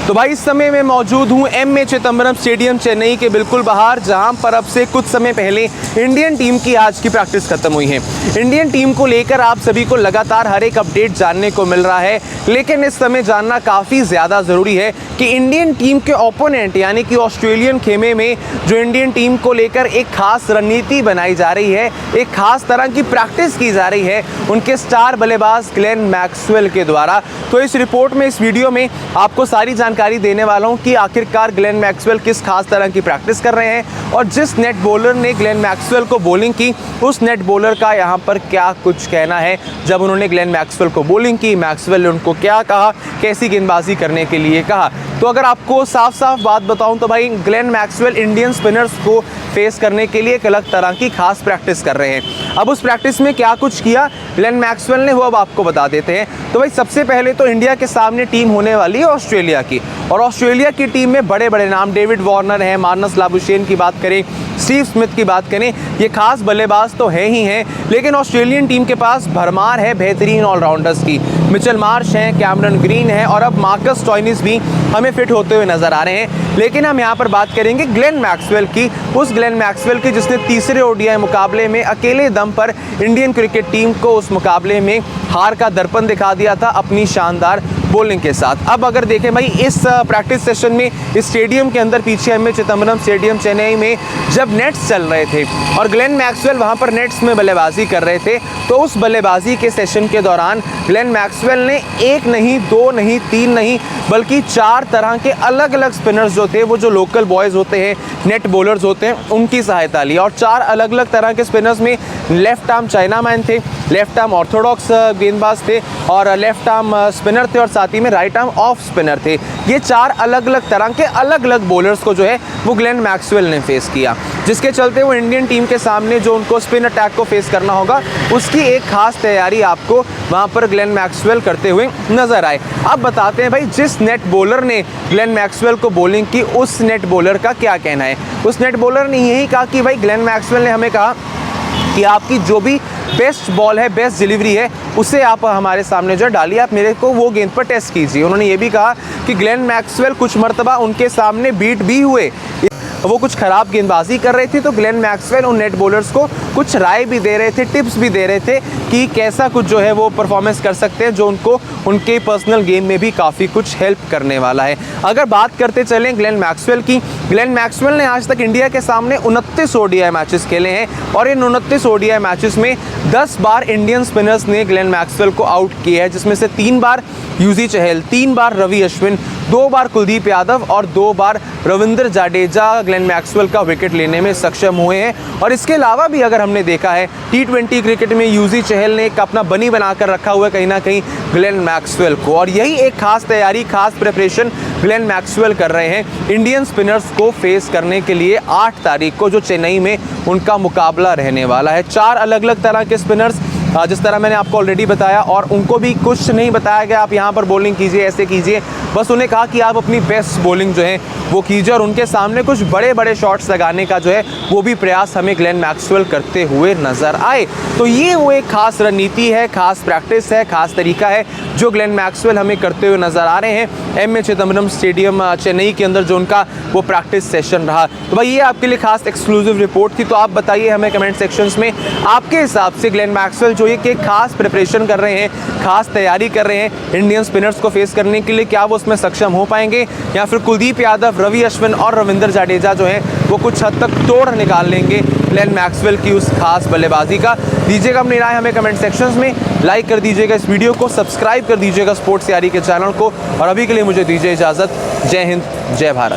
तो भाई इस समय मैं मौजूद हूँ एम.ए. चिदम्बरम स्टेडियम चेन्नई के बिल्कुल बाहर, जहाँ पर अब से कुछ समय पहले इंडियन टीम की आज की प्रैक्टिस खत्म हुई है। इंडियन टीम को लेकर आप सभी को लगातार हर एक अपडेट जानने को मिल रहा है, लेकिन इस समय जानना काफ़ी ज़्यादा ज़रूरी है कि इंडियन टीम के ओपोनेंट यानी कि ऑस्ट्रेलियन खेमे में जो इंडियन टीम को लेकर एक खास रणनीति बनाई जा रही है, एक खास तरह की प्रैक्टिस की जा रही है उनके स्टार बल्लेबाज ग्लेन मैक्सवेल के द्वारा। तो इस रिपोर्ट में, इस वीडियो में आपको सारी जानकारी देने वाला हूं कि आखिरकार ग्लेन मैक्सवेल किस खास तरह की प्रैक्टिस कर रहे हैं और जिस नेट बॉलर ने ग्लेन मैक्सवेल को बॉलिंग की उस नेट बॉलर का यहां पर क्या कुछ कहना है। जब उन्होंने ग्लेन मैक्सवेल को बॉलिंग की, मैक्सवेल ने उनको क्या कहा, कैसी गेंदबाजी करने के लिए कहा। तो अगर आपको साफ साफ बात बताऊं तो भाई ग्लेन मैक्सवेल इंडियन स्पिनर्स को फेस करने के लिए एक अलग तरह की खास प्रैक्टिस कर रहे हैं। अब उस प्रैक्टिस में क्या कुछ किया ग्लेन मैक्सवेल ने, वो अब आपको बता देते हैं। तो भाई सबसे पहले तो इंडिया के सामने टीम होने वाली है ऑस्ट्रेलिया की, और ऑस्ट्रेलिया की टीम में बड़े बड़े नाम, डेविड वार्नर है, मार्नस लाबुशेन की बात करें, स्टीव स्मिथ की बात करें, ये खास बल्लेबाज तो है ही हैं, लेकिन ऑस्ट्रेलियन टीम के पास भरमार है बेहतरीन ऑलराउंडर्स की। मिचेल मार्श हैं, कैमरन ग्रीन है और अब मार्कस स्टोइनिस भी हमें फिट होते हुए नजर आ रहे हैं। लेकिन हम यहाँ पर बात करेंगे ग्लेन मैक्सवेल की, उस ग्लेन मैक्सवेल की जिसने तीसरे ओडीआई मुकाबले में अकेले दम पर इंडियन क्रिकेट टीम को उस मुकाबले में हार का दर्पण दिखा दिया था अपनी शानदार बॉलिंग के साथ। अब अगर देखें भाई इस प्रैक्टिस सेशन में इस स्टेडियम के अंदर पीछे एम.ए. चिदम्बरम स्टेडियम चेन्नई में जब नेट्स चल रहे थे और ग्लेन मैक्सवेल वहां पर नेट्स में बल्लेबाजी कर रहे थे, तो उस बल्लेबाजी के सेशन के दौरान ग्लेन मैक्सवेल ने एक नहीं, दो नहीं, तीन नहीं, बल्कि 4 तरह के अलग अलग स्पिनर्स जो थे, वो जो लोकल बॉयज़ होते हैं, नेट बॉलर्स होते हैं, उनकी सहायता ली। और 4 अलग अलग तरह के स्पिनर्स में लेफ्ट आर्म चाइनामैन थे, लेफ्ट आर्म ऑर्थोडॉक्स गेंदबाज थे और लेफ्ट आर्म स्पिनर थे और साथ ही में राइट आर्म ऑफ स्पिनर थे। ये 4 अलग अलग तरह के अलग अलग बॉलर्स को जो है वो ग्लेन मैक्सवेल ने फेस किया, जिसके चलते वो इंडियन टीम के सामने जो उनको स्पिन अटैक को फेस करना होगा उसकी एक खास तैयारी आपको वहां पर ग्लेन मैक्सवेल करते हुए नजर आए। अब बताते हैं भाई जिस नेट बॉलर ने ग्लेन मैक्सवेल को बॉलिंग की उस नेट बॉलर का क्या कहना है। उस नेट बॉलर ने यही कहा कि भाई ग्लेन मैक्सवेल ने हमें कहा कि आपकी जो भी बेस्ट बॉल है, बेस्ट डिलीवरी है, उसे आप हमारे सामने जो डालिए, आप मेरे को वो गेंद पर टेस्ट कीजिए। उन्होंने ये भी कहा कि ग्लेन मैक्सवेल कुछ मर्तबा उनके सामने बीट भी हुए, वो कुछ ख़राब गेंदबाजी कर रहे थे, तो ग्लेन मैक्सवेल उन नेट बॉलर्स को कुछ राय भी दे रहे थे, टिप्स भी दे रहे थे कि कैसा कुछ जो है वो परफॉर्मेंस कर सकते हैं, जो उनको उनके पर्सनल गेम में भी काफ़ी कुछ हेल्प करने वाला है। अगर बात करते चलें ग्लेन मैक्सवेल की, ग्लेन मैक्सवेल ने आज तक इंडिया के सामने 29 ओडीआई मैचेस खेले हैं और इन 29 ओडीआई मैचेस में 10 बार इंडियन स्पिनर्स ने ग्लेन मैक्सवेल को आउट किया है, जिसमें से 3 बार युजवेंद्र चहल, 3 बार रवि अश्विन, 2 बार कुलदीप यादव और 2 बार रविंद्र जाडेजा ग्लेन मैक्सवेल का विकेट लेने में सक्षम हुए हैं। और इसके अलावा भी अगर हमने देखा है T20 क्रिकेट में युजवेंद्र चहल ने एक अपना बनी बनाकर रखा हुआ है कहीं ना कहीं ग्लेन मैक्सवेल को, और यही एक खास तैयारी, खास प्रिपरेशन ग्लेन मैक्सवेल कर रहे हैं इंडियन स्पिनर्स को फेस करने के लिए 8 तारीख को जो चेन्नई में उनका मुकाबला रहने वाला है। 4 अलग अलग तरह के स्पिनर्स, जिस तरह मैंने आपको ऑलरेडी बताया, और उनको भी कुछ नहीं बताया गया आप यहाँ पर बॉलिंग कीजिए, ऐसे कीजिए, बस उन्हें कहा कि आप अपनी बेस्ट बॉलिंग जो है वो कीजिए और उनके सामने कुछ बड़े बड़े शॉट्स लगाने का जो है वो भी प्रयास हमें ग्लेन मैक्सवेल करते हुए नजर आए। तो ये वो एक खास रणनीति है, खास प्रैक्टिस है, खास तरीका है जो ग्लेन मैक्सवेल हमें करते हुए नजर आ रहे हैं एम.ए. चिदम्बरम स्टेडियम चेन्नई के अंदर जो उनका वो प्रैक्टिस सेशन रहा। तो भाई ये आपके लिए खास एक्सक्लूसिव रिपोर्ट थी, तो आप बताइए हमें कमेंट सेक्शंस में आपके हिसाब से ग्लेन मैक्सवेल जो ये कि खास प्रिपरेशन कर रहे हैं, खास तैयारी कर रहे हैं इंडियन स्पिनर्स को फेस करने के लिए, क्या वो उसमें सक्षम हो पाएंगे या फिर कुलदीप यादव, रवि अश्विन और रविंद्र जाडेजा जो है वो कुछ हद तक तोड़ निकाल लेंगे ग्लेन मैक्सवेल की उस खास बल्लेबाजी का। दीजिएगा अपनी राय हमें कमेंट सेक्शंस में, लाइक कर दीजिएगा इस वीडियो को, सब्सक्राइब कर दीजिएगा स्पोर्ट्स तैयारी के चैनल को, और अभी के लिए मुझे दीजिए इजाज़त। जय हिंद, जय भारत।